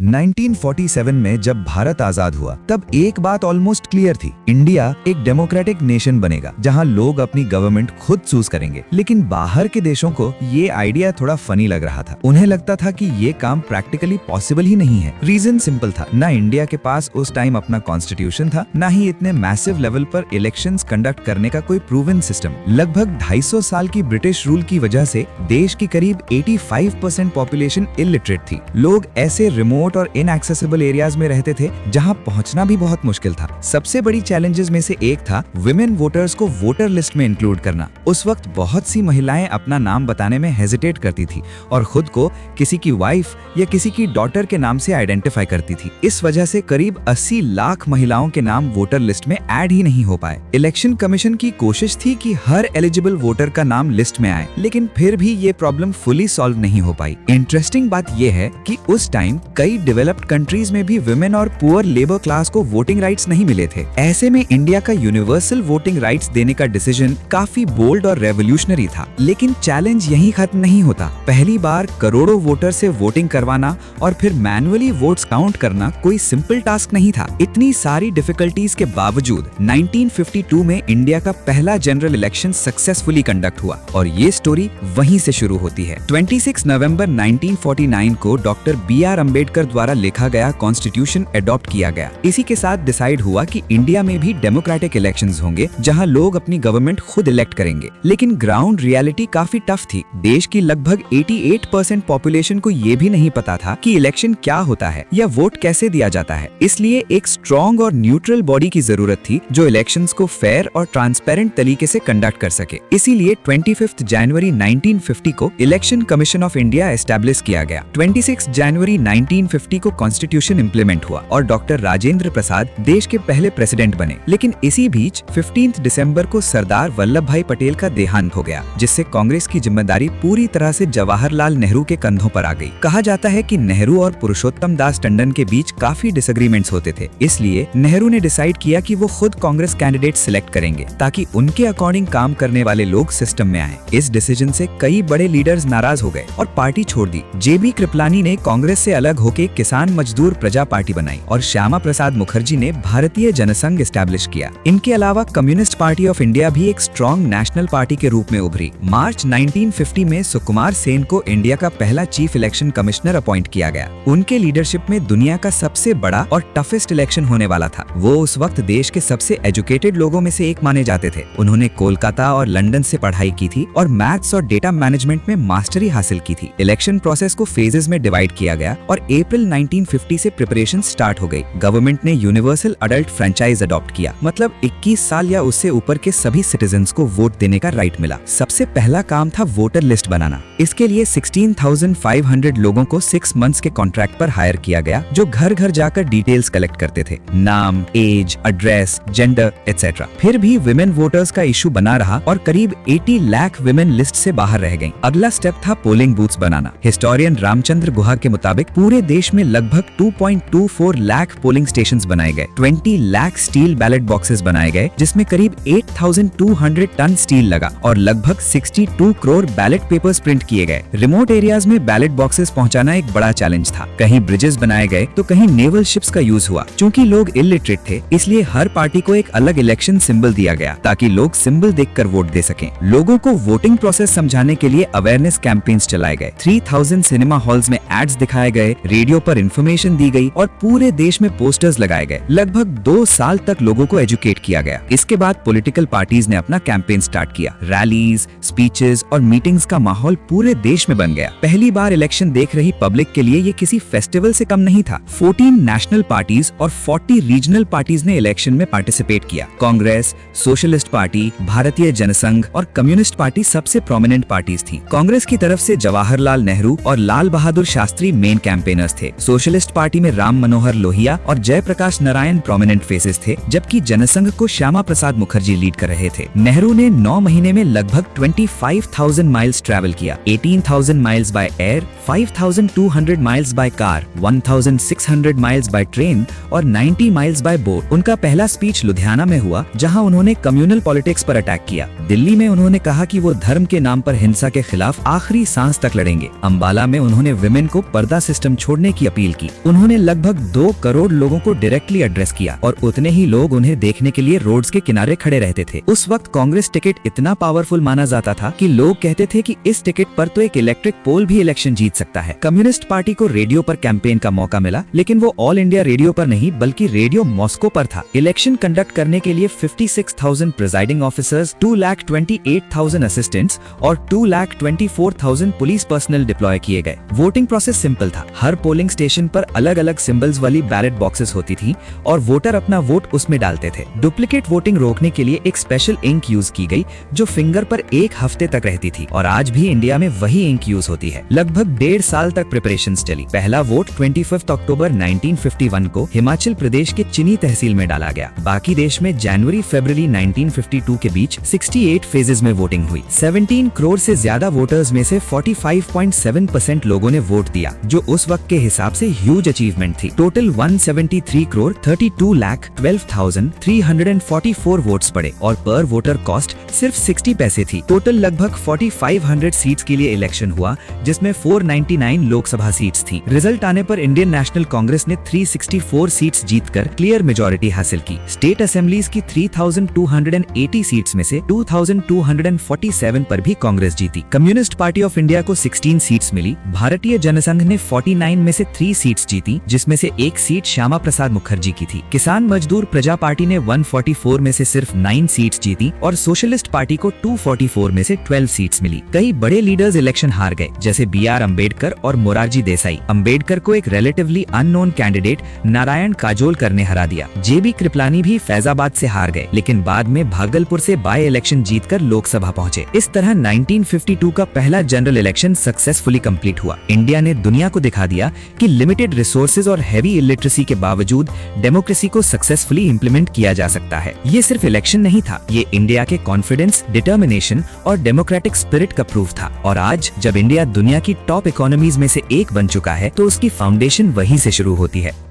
1947 में जब भारत आजाद हुआ तब एक बात ऑलमोस्ट क्लियर थी, इंडिया एक डेमोक्रेटिक नेशन बनेगा जहां लोग अपनी गवर्नमेंट खुद चूज करेंगे। लेकिन बाहर के देशों को ये आइडिया थोड़ा फनी लग रहा था। उन्हें लगता था कि ये काम प्रैक्टिकली पॉसिबल ही नहीं है। रीजन सिंपल था, ना इंडिया के पास उस टाइम अपना कॉन्स्टिट्यूशन था, ना ही इतने मैसिव लेवल पर इलेक्शंस कंडक्ट करने का कोई प्रूवन सिस्टम। लगभग 250 साल की ब्रिटिश रूल की वजह से देश की करीब 85% पॉपुलेशन इलिटरेट थी। लोग ऐसे रिमोट और इनएक्सेसिबल एरियाज में रहते थे जहां पहुंचना भी बहुत मुश्किल था। सबसे बड़ी चैलेंजेस में से एक था विमेन वोटर्स को वोटर लिस्ट में इंक्लूड करना। उस वक्त बहुत सी महिलाएं अपना नाम बताने में हेजिटेट करती थी और खुद को किसी की वाइफ या किसी की डॉटर के नाम से आइडेंटिफाई करती थी। इस वजह से करीब 80 लाख महिलाओं के नाम वोटर लिस्ट में ऐड ही नहीं हो पाए। इलेक्शन कमीशन की कोशिश थी कि हर एलिजिबल वोटर का नाम लिस्ट में आए, लेकिन फिर भी ये प्रॉब्लम फुली सॉल्व नहीं हो पाई। इंटरेस्टिंग बात यह है कि उस टाइम कई डेवलप्ड कंट्रीज में भी विमेन और पुअर लेबर क्लास को वोटिंग राइट्स नहीं मिले थे। ऐसे में इंडिया का यूनिवर्सल वोटिंग राइट्स देने का डिसीजन काफी बोल्ड और रेवोल्यूशनरी था। लेकिन चैलेंज यहीं खत्म नहीं होता। पहली बार करोड़ों वोटर से वोटिंग करवाना और फिर मैन्युअली वोट्स काउंट करना कोई सिंपल टास्क नहीं था। इतनी सारी डिफिकल्टीज के बावजूद 1952 में इंडिया का पहला जनरल इलेक्शन सक्सेसफुली कंडक्ट हुआ और ये स्टोरी वहीं से शुरू होती है। 26 नवंबर 1949 को डॉक्टर B.R. अम्बेडकर द्वारा लिखा गया कॉन्स्टिट्यूशन अडॉप्ट किया गया। इसी के साथ डिसाइड हुआ कि इंडिया में भी डेमोक्रेटिक इलेक्शंस होंगे जहां लोग अपनी गवर्नमेंट खुद इलेक्ट करेंगे। लेकिन ग्राउंड रियलिटी काफी टफ थी। देश की लगभग 88% पॉपुलेशन को ये भी नहीं पता था कि इलेक्शन क्या होता है या वोट कैसे दिया जाता है। इसलिए एक स्ट्रॉन्ग और न्यूट्रल बॉडी की जरूरत थी जो इलेक्शंस को फेयर और ट्रांसपेरेंट तरीके से कंडक्ट कर सके। इसीलिए 25 जनवरी 1950 को election commission of India establish किया गया। 26 जनवरी 1950 को कॉन्स्टिट्यूशन इंप्लीमेंट हुआ और डॉक्टर राजेंद्र प्रसाद देश के पहले प्रेसिडेंट बने। लेकिन इसी बीच 15 दिसंबर को सरदार वल्लभ भाई पटेल का देहांत हो गया, जिससे कांग्रेस की जिम्मेदारी पूरी तरह से जवाहरलाल नेहरू के कंधों पर आ गई। कहा जाता है कि नेहरू और पुरुषोत्तम दास टंडन के बीच काफी डिसएग्रीमेंट्स होते थे। इसलिए नेहरू ने डिसाइड किया कि वो खुद कांग्रेस कैंडिडेट सिलेक्ट करेंगे ताकि उनके अकॉर्डिंग काम करने वाले लोग सिस्टम में आए। इस डिसीजन से कई बड़े लीडर्स नाराज हो गए और पार्टी छोड़ दी। JB कृपलानी ने कांग्रेस से अलग होकर किसान मजदूर प्रजा पार्टी बनाई और श्यामा प्रसाद मुखर्जी ने भारतीय जनसंघ एस्टैब्लिश किया। इनके अलावा कम्युनिस्ट पार्टी ऑफ इंडिया भी एक स्ट्रॉन्ग नेशनल पार्टी के रूप में उभरी। मार्च 1950 में सुकुमार सेन को इंडिया का पहला चीफ इलेक्शन कमिश्नर अपॉइंट किया गया। उनके लीडरशिप में दुनिया का सबसे बड़ा और टफेस्ट इलेक्शन होने वाला था। वो उस वक्त देश के सबसे एजुकेटेड लोगों में से एक माने जाते थे। उन्होंने कोलकाता और लंदन से पढ़ाई की थी और मैथ्स और डेटा मैनेजमेंट में मास्टरी हासिल की थी। इलेक्शन प्रोसेस को फेजेस में डिवाइड किया गया और अप्रैल 1950 से प्रिपरेशन स्टार्ट हो गई। गवर्नमेंट ने यूनिवर्सल अडल्ट फ्रेंचाइज अडॉप्ट किया, मतलब 21 साल या उससे ऊपर के सभी सिटीजन्स को वोट देने का राइट मिला। सबसे पहला काम था वोटर लिस्ट बनाना। इसके लिए 16,500 लोगों को 6 मंथ्स के कॉन्ट्रैक्ट पर हायर किया गया, जो घर घर जाकर डिटेल्स कलेक्ट करते थे, नाम, एज, एड्रेस, जेंडर एटसेट्रा। फिर भी विमेन वोटर्स का इशू बना रहा और करीब 80 लाख विमेन लिस्ट से बाहर रह गईं। अगला स्टेप था पोलिंग बूथ्स बनाना। हिस्टोरियन रामचंद्र गुहा के मुताबिक पूरे देश में लगभग 2.24 लाख पोलिंग स्टेशंस बनाए गए। 20 लाख स्टील बैलेट बॉक्सेस बनाए गए, जिसमें करीब 8,200 टन स्टील लगा और लगभग 62 करोड़ बैलेट पेपर्स प्रिंट किए गए। रिमोट एरियाज में बैलेट बॉक्सेस पहुंचाना एक बड़ा चैलेंज था। कहीं ब्रिजेस बनाए गए तो कहीं नेवल शिप्स का यूज हुआ। चूंकि लोग इलिटरेट थे, इसलिए हर पार्टी को एक अलग इलेक्शन सिंबल दिया गया ताकि लोग सिंबल देखकर वोट दे सकें। लोगों को वोटिंग प्रोसेस समझाने के लिए अवेयरनेस कैंपेन्स चलाए गए। 3000 सिनेमा हॉल्स में एड्स दिखाए गए, रेडियो पर इंफॉर्मेशन दी गई और पूरे देश में पोस्टर्स लगाए गए। लगभग 2 साल तक लोगों को एजुकेट किया गया। इसके बाद पॉलिटिकल पार्टीज ने अपना कैंपेन स्टार्ट किया। रैलीज, स्पीचेस और मीटिंग्स का माहौल पूरे देश में बन गया। पहली बार इलेक्शन देख रही पब्लिक के लिए ये किसी फेस्टिवल से कम नहीं था। 14 नेशनल पार्टीज और 40 रीजनल पार्टीज ने इलेक्शन में पार्टिसिपेट किया। कांग्रेस, सोशलिस्ट पार्टी, भारतीय जनसंघ और कम्युनिस्ट पार्टी सबसे प्रोमिनेंट पार्टीज थी। कांग्रेस की तरफ से जवाहरलाल नेहरू और लाल बहादुर शास्त्री मेन कैंपेनर्स थे। सोशलिस्ट पार्टी में राम मनोहर लोहिया और जयप्रकाश नारायण प्रोमिनेंट फेसेस थे, जबकि जनसंघ को श्यामा प्रसाद मुखर्जी लीड कर रहे थे। नेहरू ने 9 महीने में लगभग 25,000 माइल्स ट्रैवल किया। 18,000 miles by air, 5,200 miles by car, 1,600 miles by train और 90 माइल्स बाय बोट। उनका पहला स्पीच लुधियाना में हुआ, जहां उन्होंने कम्युनल पॉलिटिक्स पर अटैक किया। दिल्ली में उन्होंने कहा कि वो धर्म के नाम पर हिंसा के खिलाफ आखिरी सांस तक लड़ेंगे। अंबाला में उन्होंने विमेन को पर्दा सिस्टम छोड़ने करने की अपील की। उन्होंने लगभग 2 करोड़ लोगों को डायरेक्टली एड्रेस किया और उतने ही लोग उन्हें देखने के लिए रोड्स के किनारे खड़े रहते थे। उस वक्त कांग्रेस टिकट इतना पावरफुल माना जाता था कि लोग कहते थे कि इस टिकट पर तो एक इलेक्ट्रिक पोल भी इलेक्शन जीत सकता है। कम्युनिस्ट पार्टी को रेडियो पर कैंपेन का मौका मिला, लेकिन वो ऑल इंडिया रेडियो पर नहीं बल्कि रेडियो मॉस्को पर था। इलेक्शन कंडक्ट करने के लिए 56,000 प्रिजाइडिंग ऑफिसर्स, 2,28,000 असिस्टेंट्स और 2,24,000 पुलिस पर्सनल डिप्लॉय किए गए। वोटिंग प्रोसेस सिंपल था। हर पोलिंग स्टेशन पर अलग अलग सिंबल्स वाली बैलेट बॉक्सेस होती थी और वोटर अपना वोट उसमें डालते थे। डुप्लीकेट वोटिंग रोकने के लिए एक स्पेशल इंक यूज की गई जो फिंगर पर 1 हफ्ते तक रहती थी और आज भी इंडिया में वही इंक यूज होती है। लगभग 1.5 साल तक प्रिपरेशंस चली। पहला वोट 25 अक्टूबर 1951 को हिमाचल प्रदेश के चिनी तहसील में डाला गया। बाकी देश में जनवरी-फरवरी 1952 के बीच 68 फेजेस में वोटिंग हुई। 17 करोड़ से ज्यादा वोटर्स में से 45.7% लोगों ने वोट दिया, जो उस वक्त के हिसाब से ह्यूज अचीवमेंट थी। टोटल 173 करोड़ 32,12,344 वोट्स पड़े और पर वोटर कॉस्ट सिर्फ 60 पैसे थी। टोटल लगभग 4500 सीट्स के लिए इलेक्शन हुआ, जिसमें 499 लोकसभा सीट्स थी। रिजल्ट आने पर इंडियन नेशनल कांग्रेस ने 364 सीट्स जीतकर क्लियर मेजॉरिटी हासिल की। स्टेट असेंबलीज की 3280 सीट्स में से 2247 पर भी कांग्रेस जीती। कम्युनिस्ट पार्टी ऑफ इंडिया को 16 सीट्स मिली। भारतीय जनसंघ ने 49 में से 3 सीट्स जीती, जिसमें से एक सीट श्यामा प्रसाद मुखर्जी की थी। किसान मजदूर प्रजा पार्टी ने 144 में से सिर्फ 9 सीट्स जीती और सोशलिस्ट पार्टी को 244 में से 12 सीट्स मिली। कई बड़े लीडर्स इलेक्शन हार गए, जैसे BR अम्बेडकर और मोरारजी देसाई। अम्बेडकर को एक रिलेटिवली अननोन कैंडिडेट नारायण काजोलकर ने हरा दिया। JB कृपलानी भी फैजाबाद से हार गए, लेकिन बाद में भागलपुर से बाय इलेक्शन जीतकर लोकसभा पहुंचे। इस तरह 1952 का पहला जनरल इलेक्शन सक्सेसफुली कंप्लीट हुआ। इंडिया ने दुनिया को दिखा दिया कि लिमिटेड रिसोर्सेज और हैवी इलिटरेसी के बावजूद डेमोक्रेसी को सक्सेसफुली इंप्लीमेंट किया जा सकता है। ये सिर्फ इलेक्शन नहीं था, ये इंडिया के कॉन्फिडेंस, डिटर्मिनेशन और डेमोक्रेटिक स्पिरिट का प्रूफ था। और आज जब इंडिया दुनिया की टॉप इकोनॉमीज में से एक बन चुका है, तो उसकी फाउंडेशन वहीं से शुरू होती है।